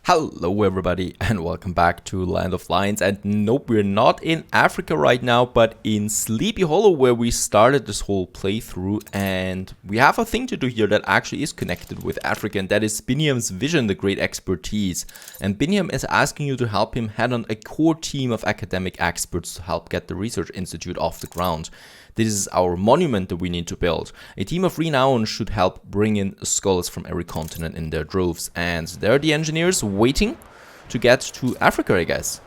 Hello everybody and welcome back to Land of Lions. And nope, we're not in Africa right now, but in Sleepy Hollow, where we started this whole playthrough. And we have a thing to do here that actually is connected with Africa, and that is Biniam's vision, the great expertise. And Biniam is asking you to help him head on a core team of academic experts to help get the research institute off the ground. This is our monument that we need to build. A team of renown should help bring in scholars from every continent in their droves. And there are the engineers waiting to get to Africa, I guess.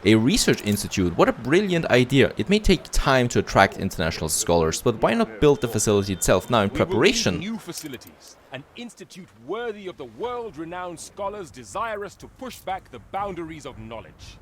A research institute, what a brilliant idea. It may take time to attract international scholars, but why not build the facility itself now in preparation? We will need new facilities, an institute worthy of the world-renowned scholars desirous to push back the boundaries of knowledge.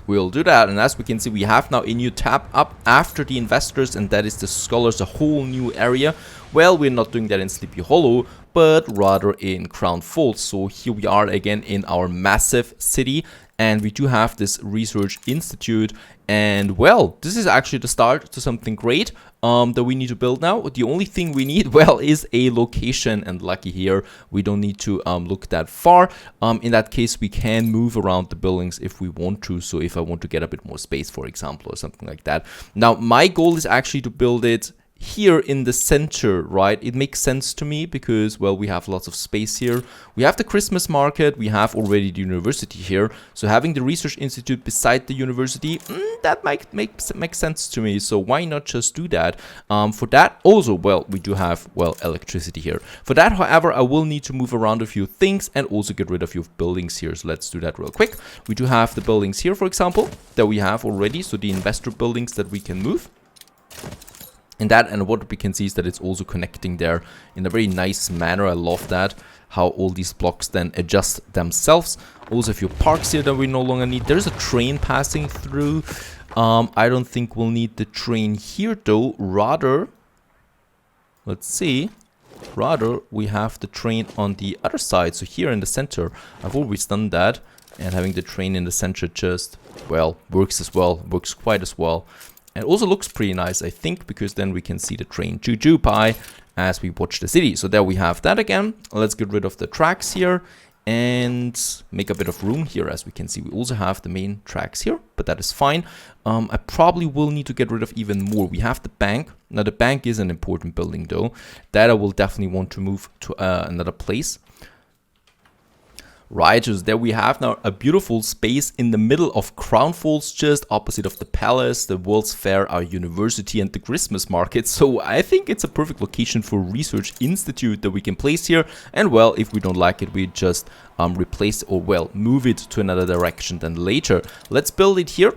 We'll do that, and as we can see, we have now a new tab up after the investors, and that is the scholars, a whole new area. Well, we're not doing that in Sleepy Hollow, but rather in Crown Falls. So here we are again in our massive city, and we do have this research institute. And well, this is actually the start to something great that we need to build now. The only thing we need, well, is a location, and lucky here we don't need to look that far. In that case, we can move around the buildings if we want to. So if I want to get a bit more space, for example, or something like that. Now my goal is actually to build it here in the center, right? It makes sense to me because, well, we have lots of space here. We have the Christmas market, we have already the university here. So having the research institute beside the university, that might make sense to me. So why not just do that? For that also, well, we do have, well, electricity here. For that, however, I will need to move around a few things and also get rid of a few buildings here. So let's do that real quick. We do have the buildings here, for example, that we have already. So the investor buildings that we can move. And what we can see is that it's also connecting there in a very nice manner. I love that, how all these blocks then adjust themselves. Also a few parks here that we no longer need. There's a train passing through. I don't think we'll need the train here though. Rather, let's see. Rather, we have the train on the other side. So here in the center, I've always done that. And having the train in the center just, well, works as well. Works quite as well. It also looks pretty nice, I think, because then we can see the train choo-choo by as we watch the city. So there we have that again. Let's get rid of the tracks here and make a bit of room here. As we can see, we also have the main tracks here, but that is fine. I probably will need to get rid of even more. We have the bank. Now, the bank is an important building, though. That I will definitely want to move to another place. Right, so there we have now a beautiful space in the middle of Crown Falls, just opposite of the palace, the World's Fair, our university, and the Christmas market. So I think it's a perfect location for a research institute that we can place here. And well, if we don't like it, we just replace or, well, move it to another direction then later. Let's build it here.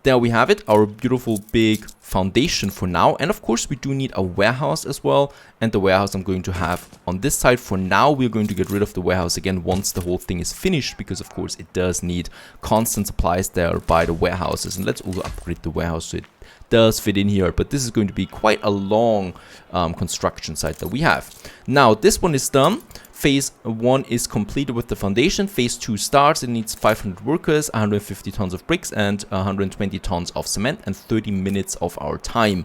There we have it, our beautiful big foundation for now. And of course we do need a warehouse as well, and the warehouse I'm going to have on this side. For now we're going to get rid of the warehouse again once the whole thing is finished, because of course it does need constant supplies there by the warehouses. And let's also upgrade the warehouse so it does fit in here, but this is going to be quite a long construction site that we have. Now this one is done. Phase 1 is completed with the foundation. Phase 2 starts. It needs 500 workers, 150 tons of bricks, and 120 tons of cement, and 30 minutes of our time.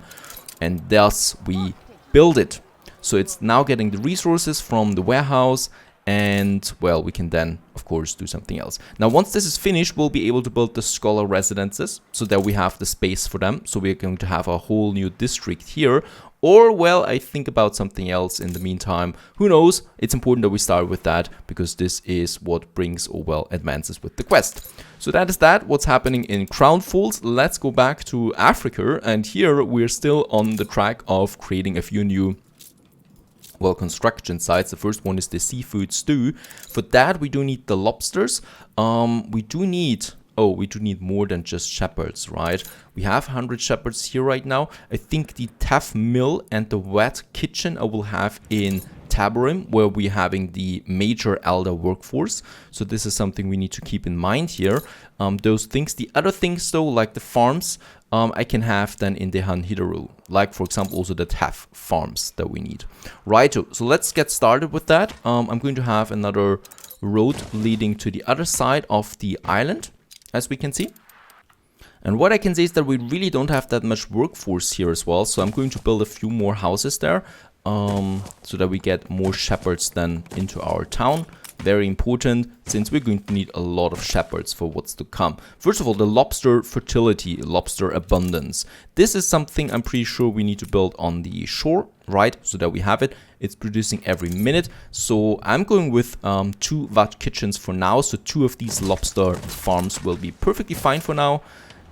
And thus we build it. So it's now getting the resources from the warehouse, and well, we can then of course do something else. Now once this is finished, we'll be able to build the scholar residences, so that we have the space for them. So we're going to have a whole new district here. Or, well, I think about something else in the meantime. Who knows? It's important that we start with that, because this is what brings, or, well, advances with the quest. So that is that, what's happening in Crown Falls. Let's go back to Africa, and here we're still on the track of creating a few new, well, construction sites. The first one is the seafood stew. For that, we do need the lobsters. We do need more than just shepherds, right? We have 100 shepherds here right now. I think the Taff Mill and the Wet Kitchen I will have in Tabarim, where we're having the major elder workforce. So this is something we need to keep in mind here. Those things. The other things, though, like the farms, I can have then in Dehan Hidaru. Like, for example, also the Taff farms that we need. Right, so let's get started with that. I'm going to have another road leading to the other side of the island, as we can see. And what I can say is that we really don't have that much workforce here as well. So I'm going to build a few more houses there, so that we get more shepherds then into our town. Very important, since we're going to need a lot of shepherds for what's to come. First of all, the lobster fertility, lobster abundance. This is something I'm pretty sure we need to build on the shore, right? So that we have it. It's producing every minute. So I'm going with 2 vat kitchens for now. So 2 of these lobster farms will be perfectly fine for now.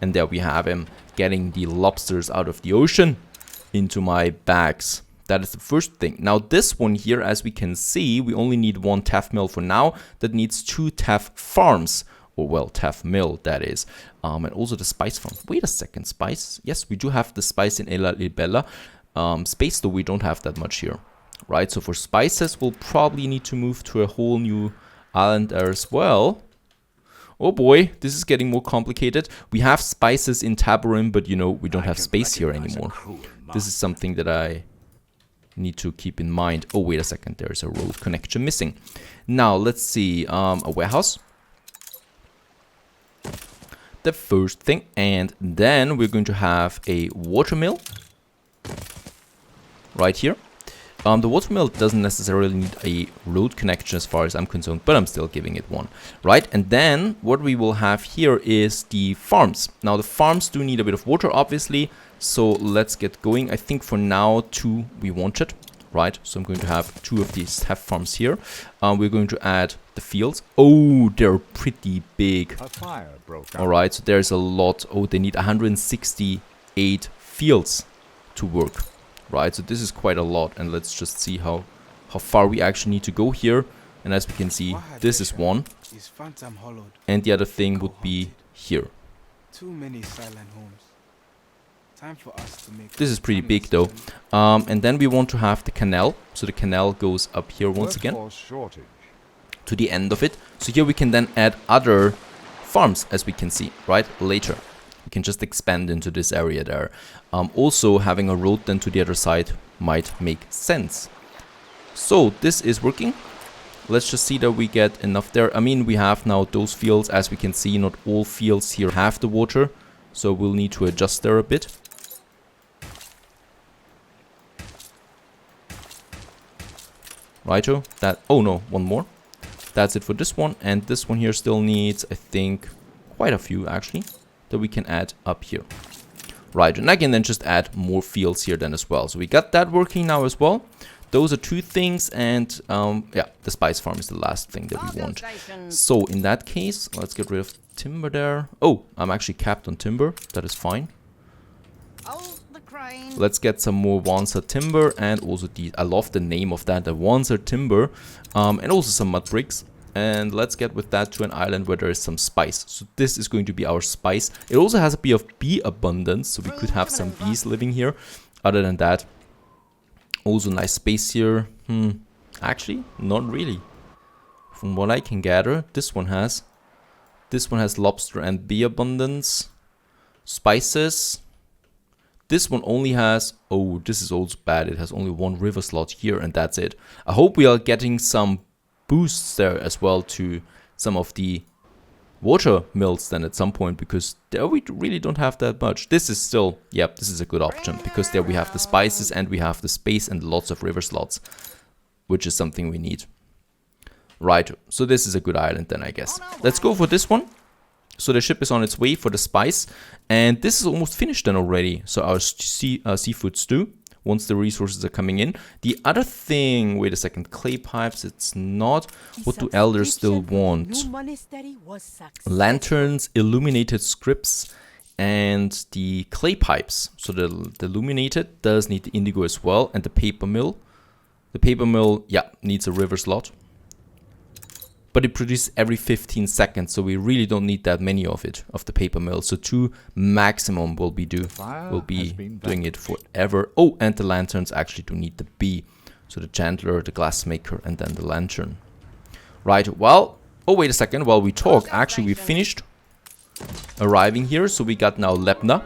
And there we have him, getting the lobsters out of the ocean into my bags. That is the first thing. Now this one here, as we can see, we only need 1 teff mill for now. That needs 2 teff farms. Or well, teff mill, that is. And also the spice farm. Wait a second, spice? Yes, we do have the spice in Ella Libella. Space though, we don't have that much here. Right, so for spices, we'll probably need to move to a whole new island there as well. Oh boy, this is getting more complicated. We have spices in Tabarim, but you know, we don't have space here anymore. This is something that I need to keep in mind. Oh, wait a second, there's a road connection missing. Now, let's see, a warehouse. The first thing, and then we're going to have a water mill. Right here. The water mill doesn't necessarily need a road connection as far as I'm concerned, but I'm still giving it one, right? And then what we will have here is the farms. Now the farms do need a bit of water, obviously, so let's get going. I think for now 2 we wanted, right? So I'm going to have 2 of these teff farms here. We're going to add the fields. Oh, they're pretty big. A fire broke out. All right, so there's a lot. Oh, they need 168 fields to work. Right, so this is quite a lot, and let's just see how far we actually need to go here. And as we can see, this is one, and the other thing would be here. Too many silent homes. Time for us to make. This is pretty big though. And then we want to have the canal, so the canal goes up here once again to the end of it. So here we can then add other farms, as we can see, right, later. We can just expand into this area there. Also, having a road then to the other side might make sense. So, this is working. Let's just see that we get enough there. I mean, we have now those fields. As we can see, not all fields here have the water. So, we'll need to adjust there a bit. Righto. Oh no, one more. That's it for this one. And this one here still needs, I think, quite a few actually, that we can add up here. Right, and I can then just add more fields here then as well. So we got that working now as well. Those are 2 things, and yeah, the spice farm is the last thing that we want. So in that case, let's get rid of timber there. Oh, I'm actually capped on timber. That is fine. Let's get some more Wanzer timber, and also I love the name of that, the Wanzer timber, and also some mud bricks. And let's get with that to an island where there is some spice. So this is going to be our spice. It also has a bit of bee abundance, so we could have some bees living here. Other than that, also nice space here. Actually, not really. From what I can gather, this one has lobster and bee abundance. Spices. This one only has, oh, this is also bad. It has only 1 river slot here, and that's it. I hope we are getting some boosts there as well to some of the water mills then at some point, because there we really don't have that much. This is still, yep, this is a good option, because there we have the spices and we have the space and lots of river slots, which is something we need. Right, so this is a good island then, I guess. Let's go for this one. So the ship is on its way for the spice, and this is almost finished then already. So our seafood stew, once the resources are coming in. The other thing, wait a second, clay pipes, it's not. What do elders still want? Lanterns, illuminated scripts, and the clay pipes. So the illuminated does need the indigo as well, and the paper mill. The paper mill, yeah, needs a river slot. But it produces every 15 seconds, so we really don't need that many of it, of the paper mill. So 2 maximum will be doing it forever. Oh, and the lanterns actually do need the bee. So the chandler, the glassmaker, and then the lantern. Right, well, oh, wait a second. While we talk, actually we finished arriving here. So we got now Lepna.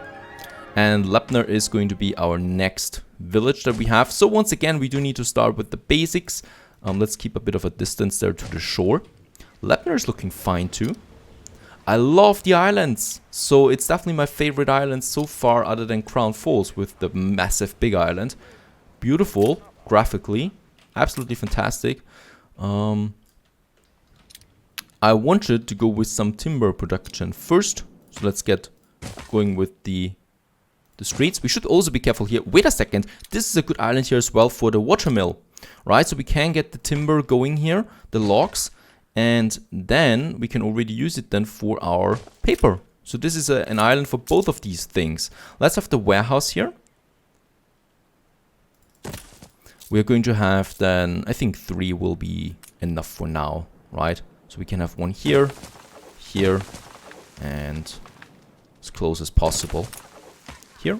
And Lepna is going to be our next village that we have. So once again, we do need to start with the basics. Let's keep a bit of a distance there to the shore. Lepner is looking fine too. I love the islands. So it's definitely my favorite island so far, other than Crown Falls with the massive big island. Beautiful graphically. Absolutely fantastic. I wanted to go with some timber production first. So let's get going with the streets. We should also be careful here. Wait a second. This is a good island here as well for the watermill. Right, so we can get the timber going here, the logs, and then we can already use it then for our paper. So this is an island for both of these things. Let's have the warehouse here. We're going to have then, I think 3 will be enough for now, right? So we can have one here, here, and as close as possible here.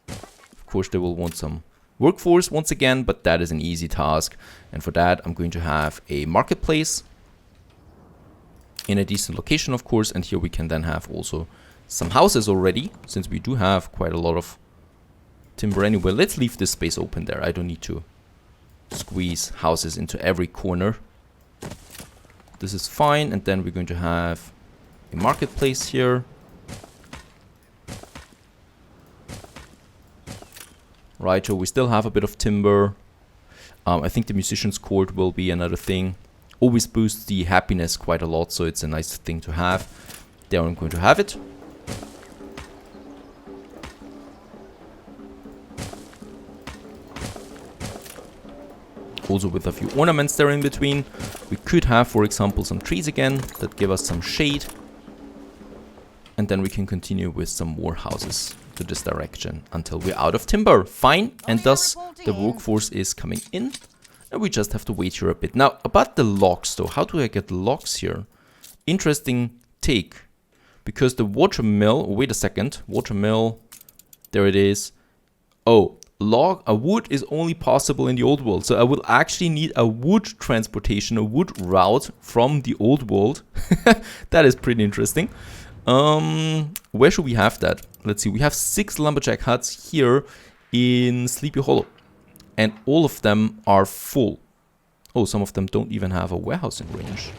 Of course, they will want some workforce once again, but that is an easy task. And for that, I'm going to have a marketplace in a decent location, of course. And here we can then have also some houses already, since we do have quite a lot of timber anyway. Let's leave this space open there. I don't need to squeeze houses into every corner. This is fine. And then we're going to have a marketplace here. Right, so we still have a bit of timber. I think the musician's court will be another thing. Always boosts the happiness quite a lot, so it's a nice thing to have. There I'm going to have it. Also with a few ornaments there in between. We could have, for example, some trees again that give us some shade. And then we can continue with some more houses to this direction until we're out of timber. Fine. And thus the workforce is coming in. And we just have to wait here a bit. Now, about the logs though. How do I get logs here? Interesting take. Because the watermill... Wait a second. Watermill. There it is. Oh, a wood is only possible in the old world. So I will actually need a wood transportation, a wood route from the old world. That is pretty interesting. Where should we have that? Let's see. We have 6 lumberjack huts here in Sleepy Hollow. And all of them are full. Oh, some of them don't even have a warehouse in range.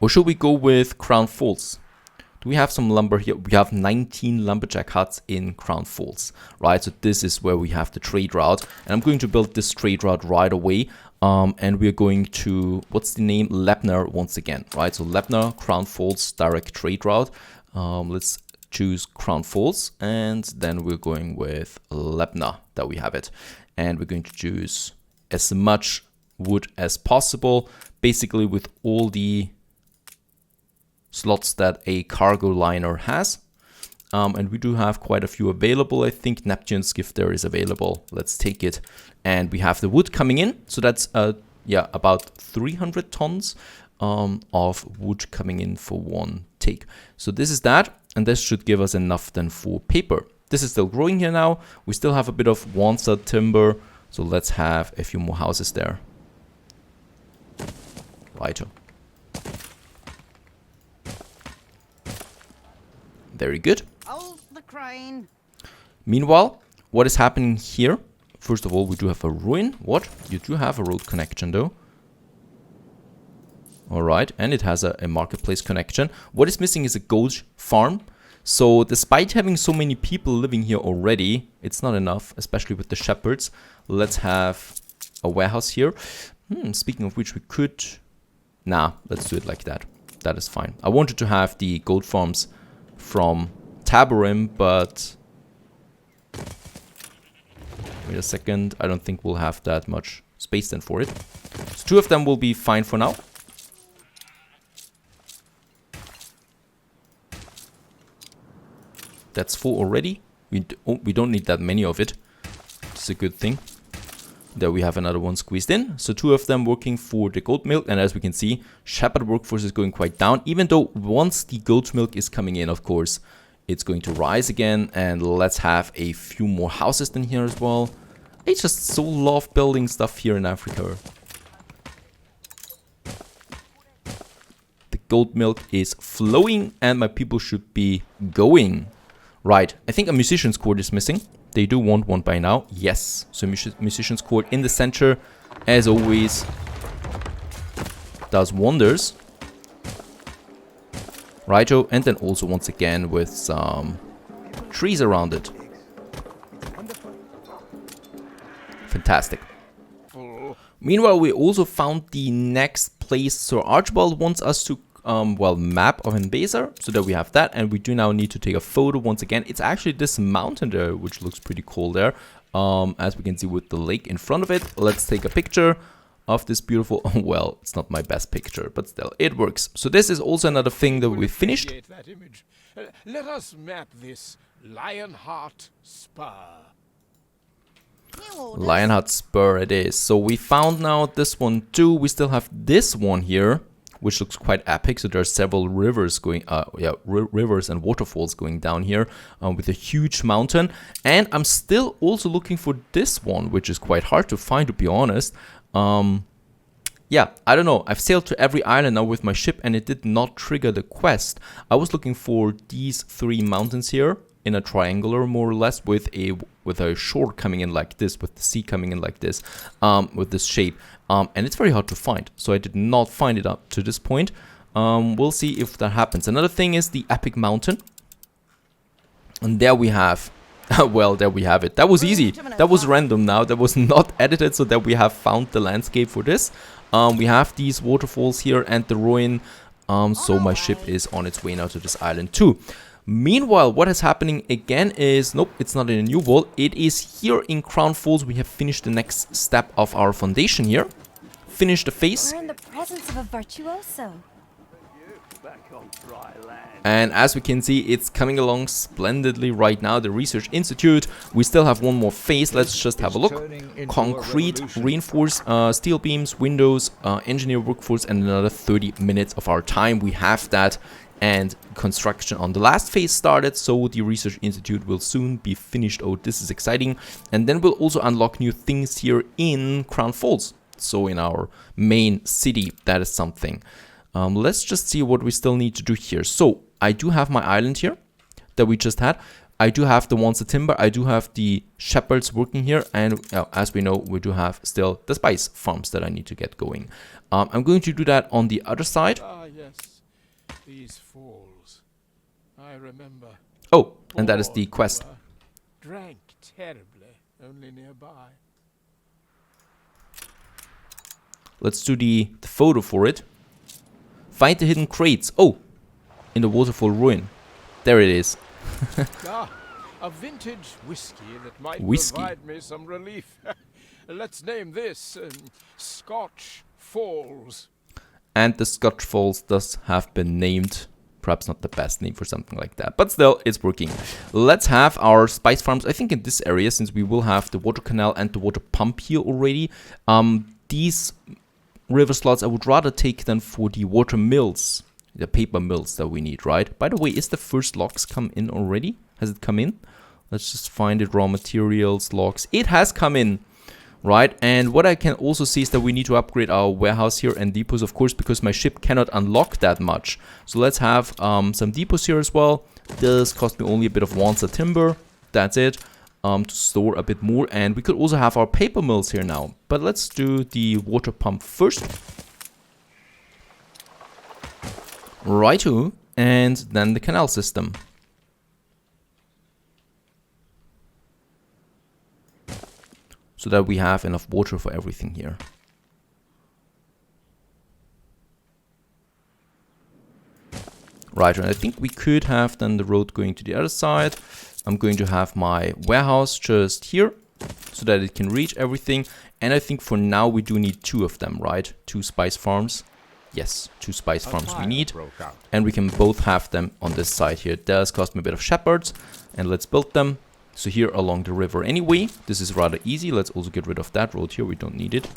Or should we go with Crown Falls? Do we have some lumber here? We have 19 lumberjack huts in Crown Falls, right? So this is where we have the trade route. And I'm going to build this trade route right away. And we're going to, what's the name? Lepner once again, right? So Lepner, Crown Falls, direct trade route. Let's choose Crown Falls. And then we're going with Lepner, that we have it. And we're going to choose as much wood as possible. Basically with all the slots that a cargo liner has. And we do have quite a few available. I think Neptune's gift there is available. Let's take it. And we have the wood coming in. So that's about 300 tons of wood coming in for one take. So this is that. And this should give us enough then for paper. This is still growing here now. We still have a bit of one-stud timber. So let's have a few more houses there. Righto. Very good. The crane. Meanwhile, what is happening here? First of all, we do have a ruin. What? You do have a road connection though. Alright, and it has a marketplace connection. What is missing is a goat farm. So despite having so many people living here already, it's not enough, especially with the shepherds. Let's have a warehouse here. Speaking of which, we could... Nah, let's do it like that. That is fine. I wanted to have the goat farms from Taborim, but wait a second, I don't think we'll have that much space then for it. So 2 of them will be fine for now. That's 4 already. We don't need that many of it. It's a good thing. There we have another one squeezed in. So 2 of them working for the goat milk. And as we can see, shepherd workforce is going quite down. Even though once the goat milk is coming in, of course, it's going to rise again. And let's have a few more houses than here as well. I just so love building stuff here in Africa. The goat milk is flowing and my people should be going. Right, I think a musician's court is missing. They do want one by now. Yes. So musician's court in the center, as always, does wonders. Righto. And then also once again with some trees around it. Fantastic. Meanwhile, we also found the next place. So Archibald wants us to, well, map of Embasa, so that we have that. And we do now need to take a photo once again. It's actually this mountain there, which looks pretty cool there. As we can see with the lake in front of it. Let's take a picture of this beautiful, well, it's not my best picture, but still, it works. So this is also another thing that we finished. That image. Let us map this Lionheart Spur. Lionheart Spur it is. So we found now this one too. We still have this one here, which looks quite epic. So there are several rivers going, rivers and waterfalls going down here with a huge mountain. And I'm still also looking for this one, which is quite hard to find, to be honest. Yeah, I don't know. I've sailed to every island now with my ship and it did not trigger the quest. I was looking for these 3 mountains here in a triangular, more or less, with a shore coming in like this, with the sea coming in like this, with this shape. And it's very hard to find. So I did not find it up to this point. We'll see if that happens. Another thing is the epic mountain. And there we have... well, there we have it. That was easy. That was random now. That was not edited, so that we have found the landscape for this. We have these waterfalls here and the ruin. So my ship is on its way now to this island too. Meanwhile, what is happening again is... Nope, it's not in a new wall. It is here in Crown Falls. We have finished the next step of our foundation here. Finished the phase. We're in the presence of a virtuoso. And as we can see, it's coming along splendidly right now. The Research Institute. We still have one more phase. Let's just have a look. Concrete, reinforced steel beams, windows, engineer workforce, and another 30 minutes of our time. We have that. And construction on the last phase started, so the Research Institute will soon be finished. Oh, this is exciting. And then we'll also unlock new things here in Crown Falls. So in our main city, that is something. Let's just see what we still need to do here. So I do have my island here that we just had. I do have the Wansa Timber. I do have the shepherds working here. And as we know, we do have still the spice farms that I need to get going. I'm going to do that on the other side. Ah, yes. These falls. I remember. Oh, and that is the quest. Drank terribly, only nearby. Let's do the photo for it. Find the hidden crates. Oh, in the waterfall ruin. There it is. A vintage whiskey that might Whiskey. provide me some relief. Let's name this Scotch Falls. And the Scotch Falls does have been named. Perhaps not the best name for something like that, but still, it's working. Let's have our spice farms, I think in this area, since we will have the water canal and the water pump here already. These river slots I would rather take than for the water mills, the paper mills that we need, right? By the way, is the first logs come in already? Has it come in? Let's just find it, raw materials, logs. It has come in. Right, and what I can also see is that we need to upgrade our warehouse here and depots, of course, because my ship cannot unlock that much. So let's have some depots here as well. This cost me only a bit of Wansa Timber. That's it. To store a bit more. And we could also have our paper mills here now. But let's do the water pump first. Righto. And then the canal system. So that we have enough water for everything here. Right, and I think we could have then the road going to the other side. I'm going to have my warehouse just here, so that it can reach everything. And I think for now we do need 2 of them, right? 2 spice farms. Yes, 2 spice farms we need. And we can both have them on this side here. It does cost me a bit of shepherds. And let's build them. So here along the river anyway, this is rather easy. Let's also get rid of that road here. We don't need it.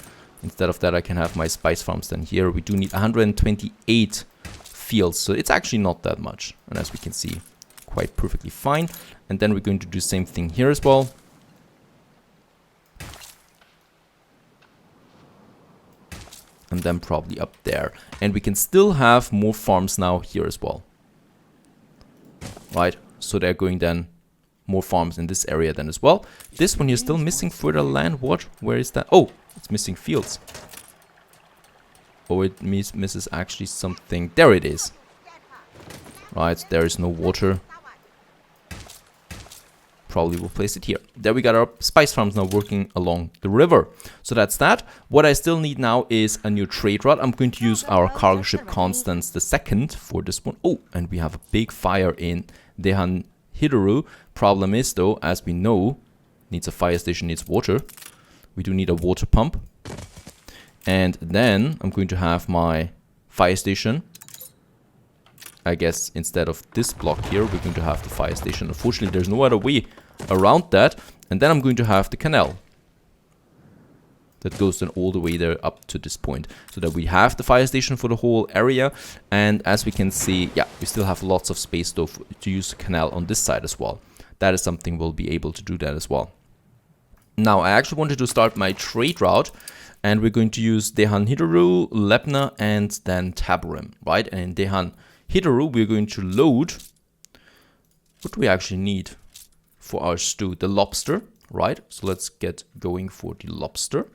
Instead of that, I can have my spice farms then here. We do need 128 fields, so it's actually not that much. And as we can see, quite perfectly fine. And then we're going to do the same thing here as well. And then probably up there. And we can still have more farms now here as well. Right, so they're going then... more farms in this area then as well. This one here still missing further land. What? Where is that? Oh, it's missing fields. Oh, it misses actually something. There it is. Right, there is no water. probably will place it here. There we got our spice farms now working along the river. So that's that. What I still need now is a new trade route. I'm going to use our cargo ship Constance II for this one. Oh, and we have a big fire in Dehan Hidaru. Problem is though, as we know, needs a fire station, needs water. We do need a water pump. And then I'm going to have my fire station. I guess instead of this block here, we're going to have the fire station. Unfortunately, there's no other way around that. And then I'm going to have the canal that goes then all the way there up to this point, so that we have the fire station for the whole area. And as we can see, yeah, we still have lots of space though to use the canal on this side as well. That is something we'll be able to do that as well. Now, I actually wanted to start my trade route, and we're going to use Dehan Hidaru, Lebna, and then Tabarim, right? And in Dehan Hidaru, we're going to load, what do we actually need for our stew? The lobster, right? So let's get going for the lobster.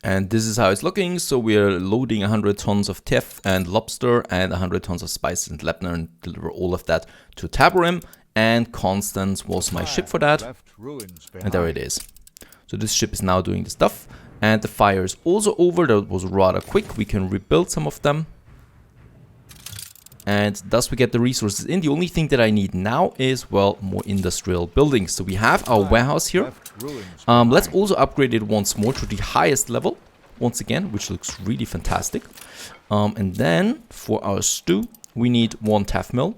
And this is how it's looking. So we're loading 100 tons of teff and lobster and 100 tons of spices and Lebna, and deliver all of that to Tabarim. And Constance was my ship for that. And there it is. So this ship is now doing the stuff. And the fire is also over. That was rather quick. We can rebuild some of them. And thus we get the resources in. The only thing that I need now is, well, more industrial buildings. So we have our warehouse here. Let's also upgrade it once more to the highest level, once again, which looks really fantastic. And then for our stew, we need one teff mill.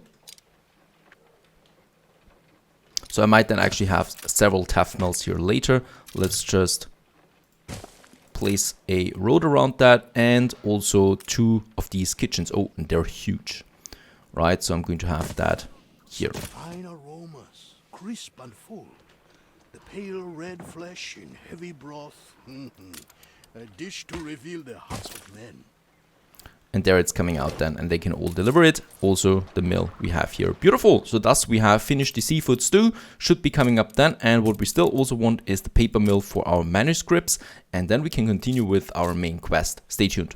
So I might then actually have several teff mills here later. Let's just place a road around that, and also 2 of these kitchens. Oh, and they're huge. Right, so I'm going to have that here. Fine aromas, crisp and full. The pale red flesh in heavy broth. A dish to reveal the hearts of men. And there it's coming out then, and they can all deliver it. Also the mill we have here. Beautiful. So thus we have finished the seafood stew. Should be coming up then. And what we still also want is the paper mill for our manuscripts. And then we can continue with our main quest. Stay tuned.